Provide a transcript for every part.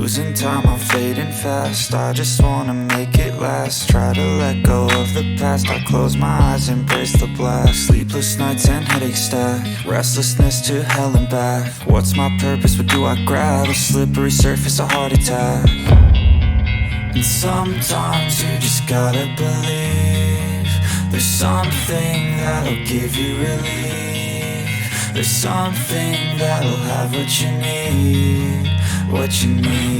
Losing time, I'm fading fast. I just wanna make it last. Try to let go of the past. I close my eyes, embrace the blast. Sleepless nights and headaches stack. Restlessness to hell and back. What's my purpose? What do I grab? A slippery surface, a heart attack. And sometimes you just gotta believe there's something that'll give you relief. There's something that'll have what you need, what you need.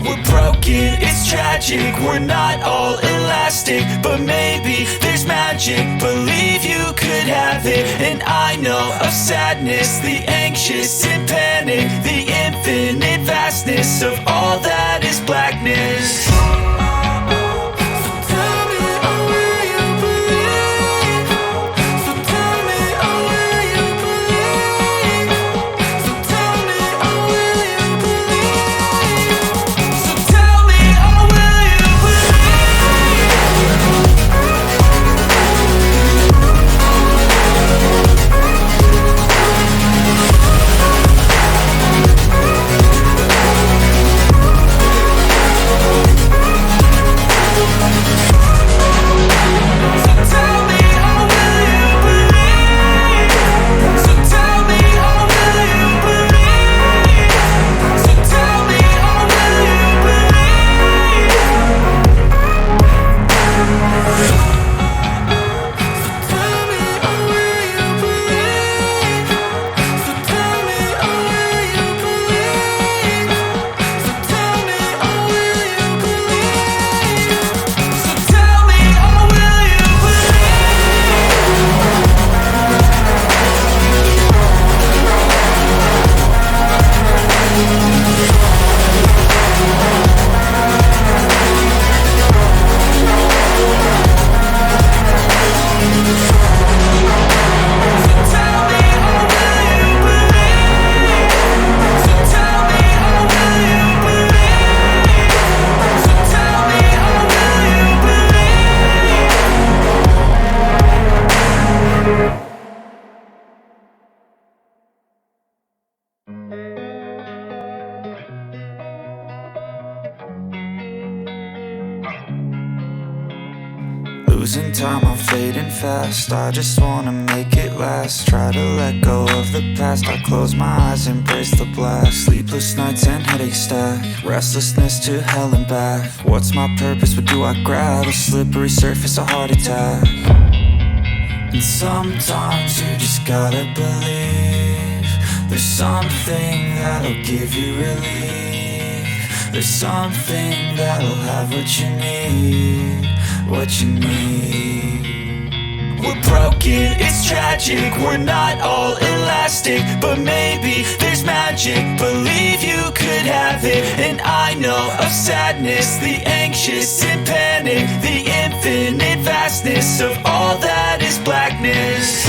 We're broken, it's tragic, we're not all elastic, but maybe there's magic. Believe you could have it. And I know of sadness, the anxious and panic, the infinite vastness of all that is blackness. Losing time, I'm fading fast. I just wanna make it last. Try to let go of the past. I close my eyes, embrace the blast. Sleepless nights and headaches stack. Restlessness to hell and back. What's my purpose? What do I grab? A slippery surface, a heart attack. And sometimes you just gotta believe there's something that'll give you relief. There's something that'll have what you need, what you need. We're broken, it's tragic, we're not all elastic, but maybe there's magic. Believe you could have it. And I know of sadness, the anxious and panic, the infinite vastness of all that is blackness.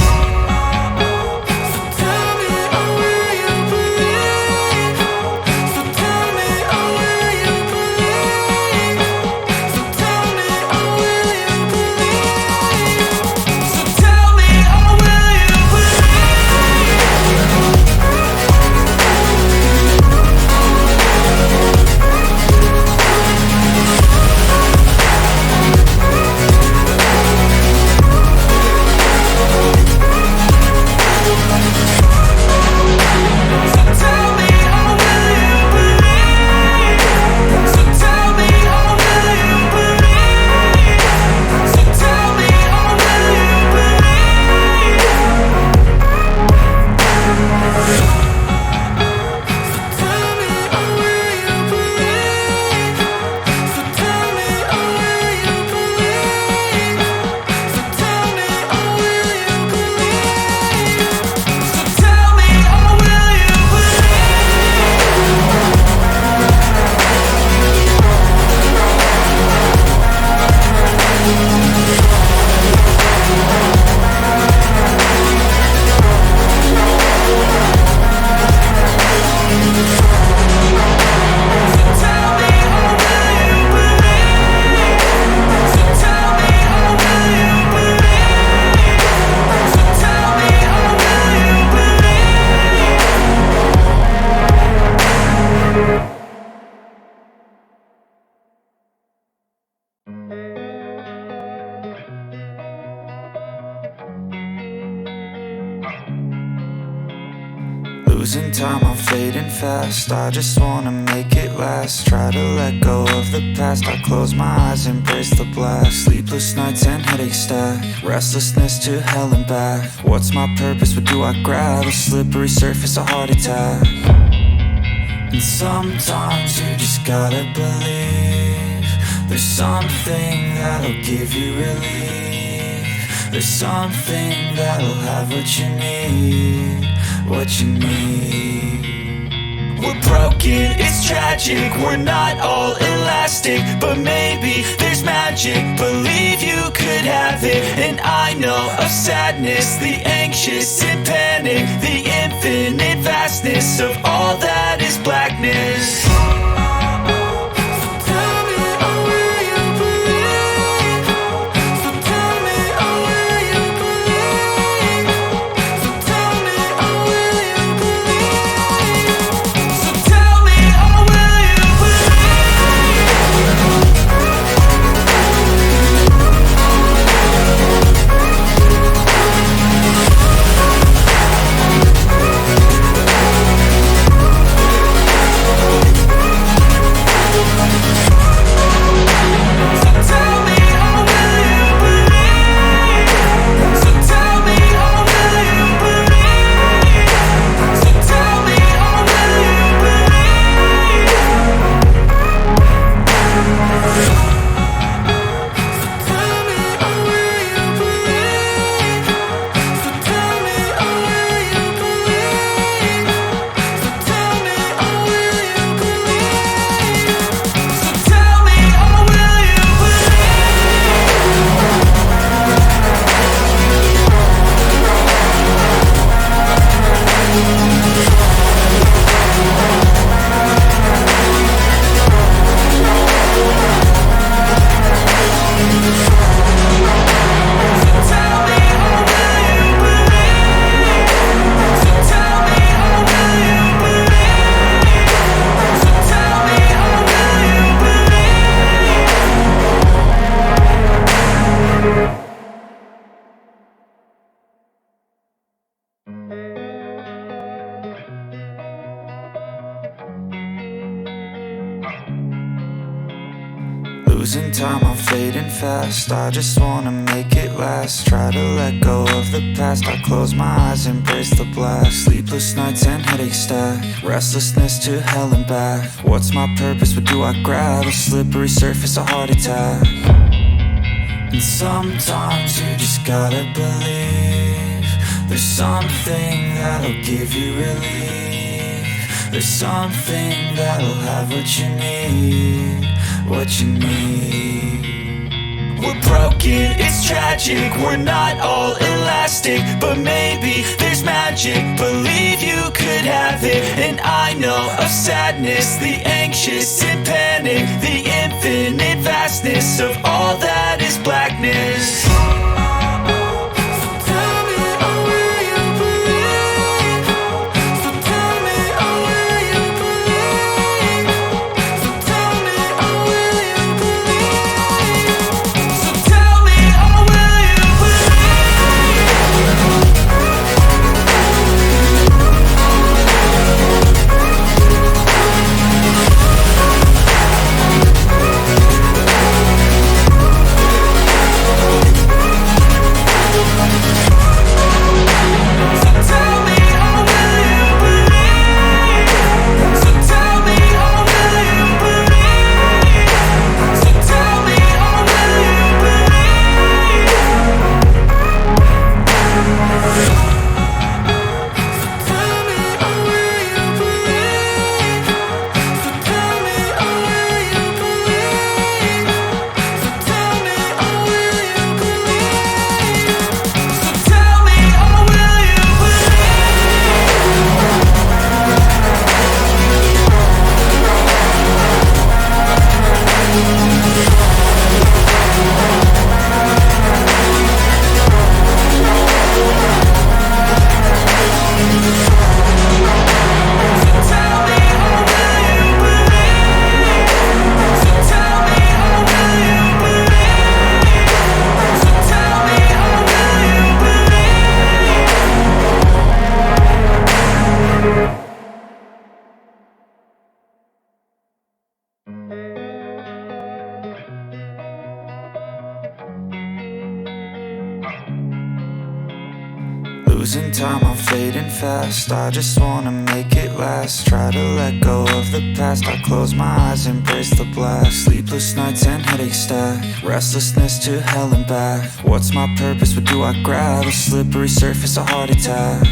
Losing time, I'm fading fast. I just wanna make it last. Try to let go of the past. I close my eyes, embrace the blast. Sleepless nights and headaches stack. Restlessness to hell and back. What's my purpose? What do I grab? A slippery surface, a heart attack. And sometimes you just gotta believe there's something that'll give you relief. There's something that'll have what you need, what you need. We're broken, it's tragic, we're not all elastic, but maybe there's magic. Believe you could have it, and I know of sadness, the anxious and panic, the infinite vastness of all that is blackness. Losing time, I'm fading fast. I just wanna make it last. Try to let go of the past. I close my eyes, embrace the blast. Sleepless nights and headaches stack. Restlessness to hell and back. What's my purpose? What do I grab? A slippery surface, a heart attack. And sometimes you just gotta believe there's something that'll give you relief. There's something that'll have what you need, what you need. We're broken, it's tragic, we're not all elastic, but maybe there's magic. Believe you could have it, and I know of sadness, the anxious and panic, the infinite vastness of all that is blackness. Losing time, I'm fading fast. I just wanna make it last. Try to let go of the past. I close my eyes, embrace the blast. Sleepless nights and headaches stack. Restlessness to hell and back. What's my purpose? What do I grab? A slippery surface, a heart attack.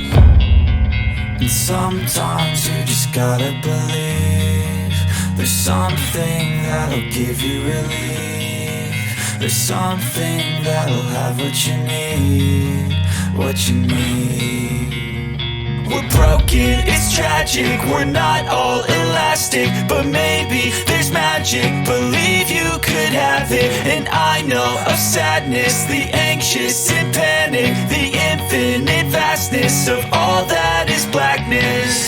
And sometimes you just gotta believe there's something that'll give you relief. There's something that'll have what you need, what you need. We're broken, it's tragic, we're not all elastic, but maybe there's magic. Believe you could have it, and I know of sadness, the anxious and panic, the infinite vastness of all that is blackness.